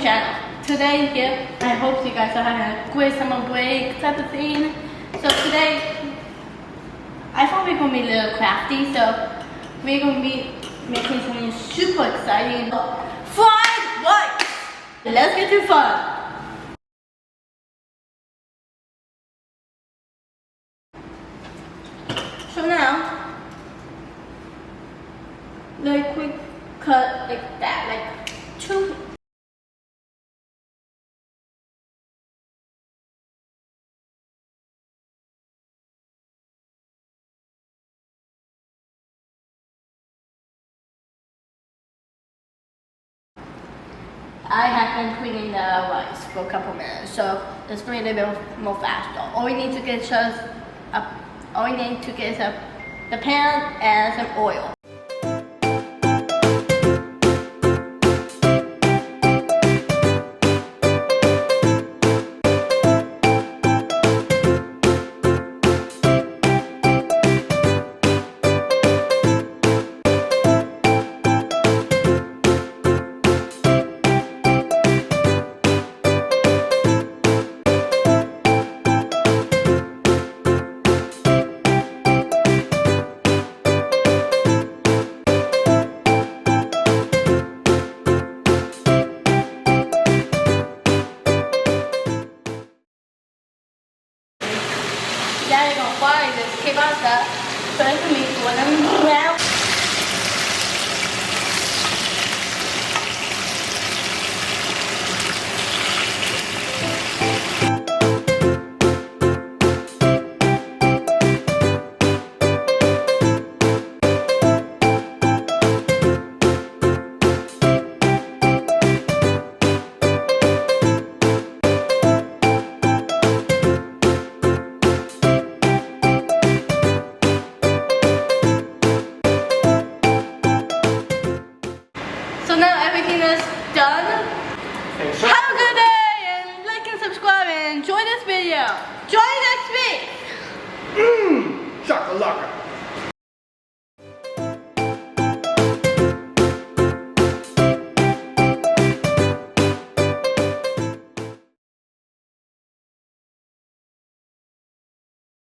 channel. Today, yeah, I hope you guys are having a great summer break type of thing. So today, I thought we were going to be a little crafty, so we're going to be making something super exciting. Fried rice! Let's get to fun! So now, like quick cut like that, like two. I have been cleaning the rice for a couple minutes, so let's bring it a little bit more faster. All we need to get is the pan and some oil. Dai con fare che basta per mi buona. So now everything is done. Have a good day and like and subscribe and enjoy this video. Join next week. Shakalaka.